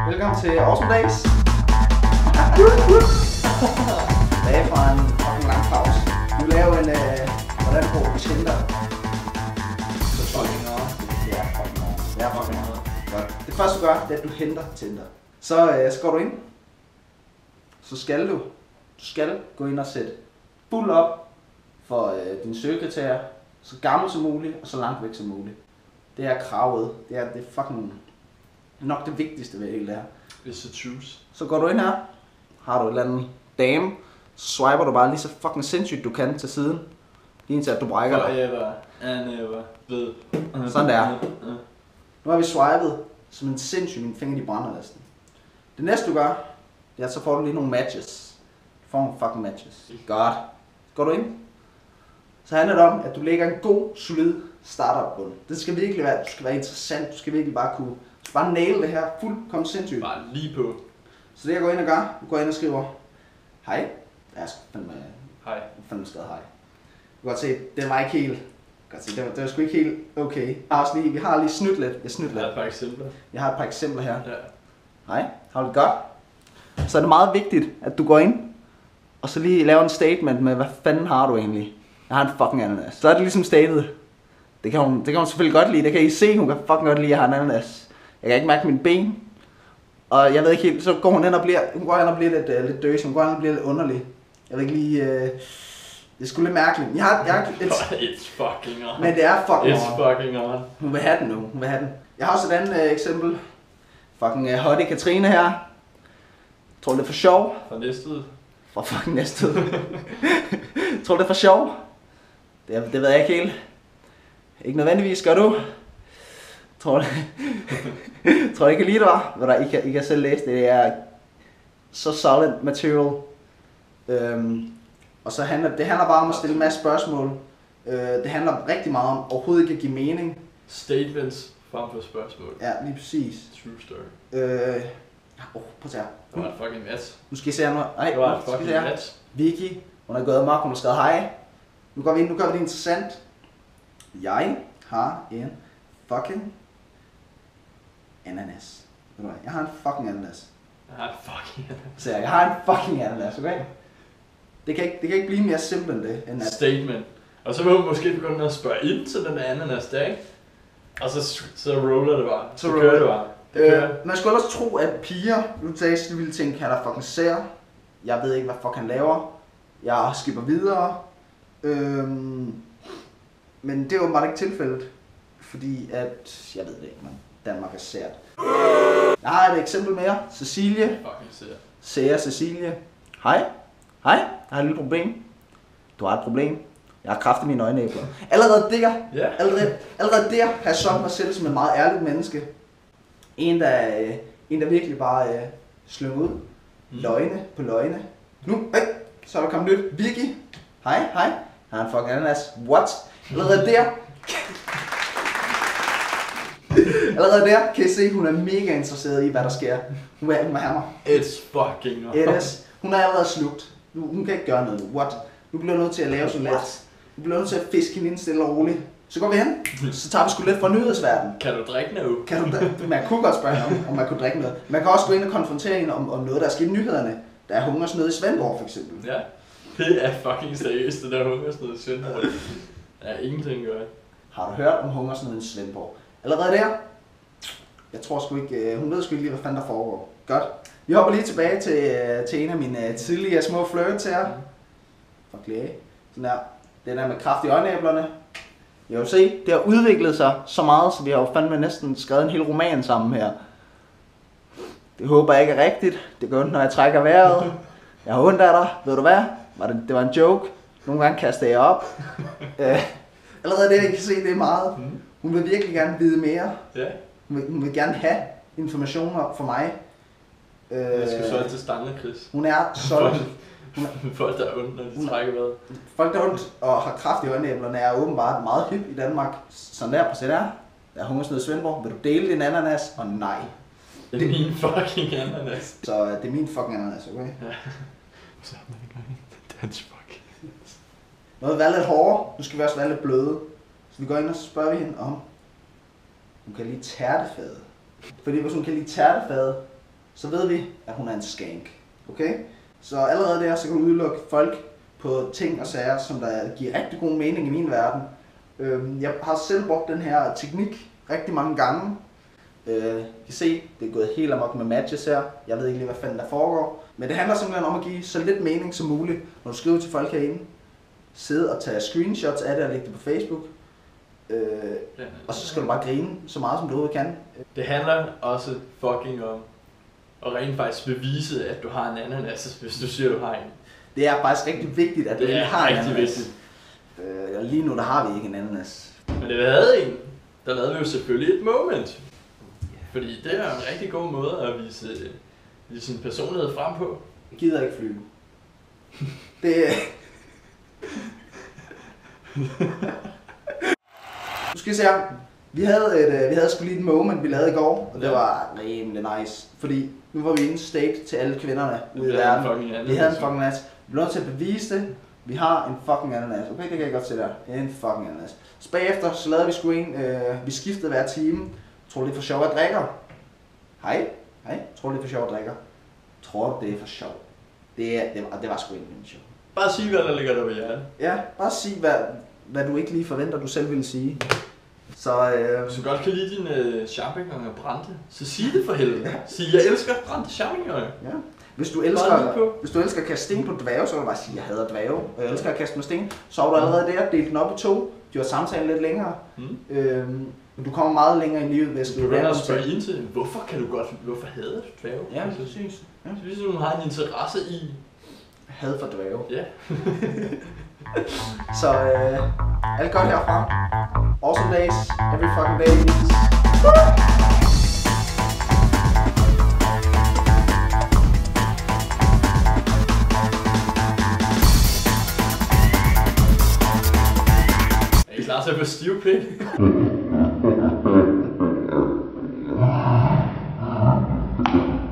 Velkommen til Awesome Days. Tilbage fra en fucking lang pause. Vi vil lave en, hvordan går Tinder? Så fucking noget. Det er fucking noget. Det er fucking noget. Godt. Det første du gør, det er at du henter Tinder. Så går du ind. Så skal du gå ind og sætte fuld op for dine søgekriterier. Så gammel som muligt og så langt væk som muligt. Det er kravet. Det er fucking nok det vigtigste ved hele det her. Hvis du choose. Så går du ind her. Har du et eller andet dame. Så swiper du bare lige så fucking sindssygt du kan til siden. Lige indtil at du brækker dig. Forever and ever. Ved. Sådan der. Nu har vi swipet som en sindssyg, mine fingre de brænder næsten. Det næste du gør, det er at så får du lige nogle matches. Du får nogle fucking matches. Godt. Går du ind. Så handler det om, at du lægger en god, solid startup bund. Det skal virkelig være, du skal være interessant. Du skal virkelig bare kunne, du skal bare naile det her fuldkommen sindssygt. Bare lige på. Så det jeg går ind og gør, du går ind og skriver, hej. Jeg skal fandme skrevet hej. Du kan godt se, det var ikke helt, det var sgu ikke helt okay. Vi har lige snydt lidt. Jeg har et par eksempler. Jeg har et par eksempler her. Ja. Hej, har du det godt? Så er det meget vigtigt, at du går ind, og så lige laver en statement med, hvad fanden har du egentlig? Jeg har en fucking ananas. Så er det ligesom stated. Det kan hun selvfølgelig godt lide. Det kan I se, hun kan fucking godt lide, at jeg har en ananas. Jeg kan ikke mærke mine ben. Og jeg ved ikke helt, så går hun hen og bliver, lidt døs. Hun går hen og bliver lidt underlig. Jeg ved ikke lige, det er sgu lidt mærkeligt. It's fucking on. Men det er fucking It's on. fucking on. Hun vil have den nu. Jeg har også et andet eksempel. Fucking Hottie Katrine her. Jeg tror det er for sjov. Fra Næstved. Fra fucking Næstved. Tror det er for sjov. Det ved jeg ikke helt. Ikke nødvendigvis, gør du? Tror I kan lide det, var? I kan selv læse det. Det er så solid material. Og så handler det bare om at stille en masse spørgsmål. Det handler rigtig meget om overhovedet ikke at give mening. Statements frem for spørgsmål. Ja, lige præcis. True story. Prøv at se her. Det var et fucking match. Nu skal I se her nu. Nej, Det var et fucking match. Vicky, hun er gået amok, hun har skrevet hej. Nu gør vi det interessant. Jeg har en fucking ananas. Ved du hvad? Jeg har en fucking ananas. Så jeg har en fucking ananas, okay? Det kan ikke blive mere simpelt end det. End at... Statement. Og så vil hun måske begynde at spørge ind til den der ananas der, ikke? Og så roller det bare. Så kører det bare. Man skulle ellers tro, at piger, nu de ville tænke, han er fucking sær. Jeg ved ikke, hvad fuck han laver. Jeg skipper videre. Men det er åbenbart ikke tilfældet. Fordi at, jeg ved det ikke, man. Danmark er sært. Jeg har et eksempel mere. Cecilie. Fucking sært. Cecilie. Hej. Jeg har et lille problem. Du har et problem. Jeg har kræft i mine øjenæbler. Allerede der har jeg solgt mig selv som en meget ærligt menneske. En der virkelig bare slynger ud. Løgne på løgne. Nu, så er der kommet nyt. Vicky. Hej. Jeg har en fucking ananas. What? Allerede der kan I se, hun er mega interesseret i, hvad der sker. Hun vil have mig. It's fucking on. It is. Hun er allerede slugt. Hun kan ikke gøre noget. What? Nu bliver jeg nødt til at lave sådan lidt. Nu bliver jeg nødt til at fiske hende ind stille og roligt. Så går vi hen. Så tager vi sgu lidt fra nyhedsverdenen. Kan du drikke noget? Man kunne godt spørge hende, om man kunne drikke noget. Man kan også gå ind og konfrontere hende om noget, der er sket i nyhederne. Der er hungersnød i Svendborg, for eksempel. Ja. Det er fucking seriøst, det der hungersnød i Svendborg. Ja, ingenting gør. Har du hørt om hungersnød i Svendborg? Allerede der? Jeg tror sgu ikke, hun ved sgu ikke lige, hvad fanden der foregår. Godt. Vi hopper lige tilbage til en af mine tidligere små flirts her. Fuck lige. Sådan der. Det der med kraft i øjenæblerne. Jeg vil se, det har udviklet sig så meget, så vi har jo fandme næsten skrevet en hel roman sammen her. Det håber jeg ikke er rigtigt. Det gør ondt, når jeg trækker vejret. Jeg har ondt af dig. Ved du hvad? Det var en joke. Nogle gange kaster jeg op. Allerede det, I kan se, det er meget. Hun vil virkelig gerne vide mere. Ja. Hun vil gerne have informationer fra mig. Jeg skal så til Stange, Chris. Hun er så... Folk, der er ondt, når de trækker vejret. Folk, der er ondt og har kraft i øjenæblerne, er åbenbart meget hip i Danmark. Sådan der, på se der. Der er hungersnød i Svendborg. Vil du dele din ananas? Og nej. Det er min fucking ananas. Så det er min fucking ananas, okay? Ja. Så er man ikke engang dansk fuck. Noget være lidt hårdere. Nu skal vi også være lidt bløde. Så vi går ind og så spørger vi hende om... hun kan lide tærtefade. Fordi hvis hun kan lide tærtefade, så ved vi, at hun er en skank. Okay? Så allerede der, så kan du udelukke folk på ting og sager, som der giver rigtig god mening i min verden. Jeg har selv brugt den her teknik rigtig mange gange. I kan se, det er gået helt amok med matches her. Jeg ved ikke lige, hvad fanden der foregår. Men det handler simpelthen om at give så lidt mening som muligt, når du skriver til folk herinde. Sidde og tage screenshots af det og lægge det på Facebook. Og så skal du bare grine så meget, som du overhovedet kan. Det handler også fucking om at rent faktisk bevise, at du har en ananas, hvis du siger, at du har en. Det er faktisk rigtig vigtigt, at du ikke har en ananas. Vigtigt. Lige nu, der har vi ikke en ananas. Men det vi havde en, der lavede vi jo selvfølgelig et moment. Fordi det er en rigtig god måde at vise sin personlighed frem på. Jeg gider ikke flyve. Det Du skal se her. Vi havde sgu lige et moment, vi lavede i går, og det var rimelig nice. Fordi nu var vi inde state til alle kvinderne ude i verden. Vi havde en fucking ananas. Vi blev nødt til at bevise det. Vi har en fucking ananas. Okay, det kan jeg godt se der. En fucking ananas. Så bagefter, så lavede vi sgu en. Vi skiftede hver time. Tror du det er for sjov at drikker? Hej. Tror du det er for sjov at drikker? Tror du det er for sjov? Det var sgu ikke en sjov. Bare sig, hvad der ligger der ved hjertet. Ja, bare sig, hvad du ikke lige forventer, du selv ville sige. Så, Hvis du godt kan lide dine champignoner brændte, så sig det for helvede. Ja. Sig, jeg elsker brændte champignoner. Ja. Hvis du elsker at kaste sten på dværge, så kan du bare sige, jeg hader dværge, og jeg elsker at kaste med sten. Så har du allerede der delt den op i 2. Du har samtalen lidt længere. Men du kommer meget længere i livet, hvis du begynder at spørge ind til, hvorfor hader du dværge? Ja, præcis. Ja. Så hvis du har en interesse i had for dværge. Ja. Så alt godt herfra. Awesome days, every fucking day. Er I klar til at få stiv pik?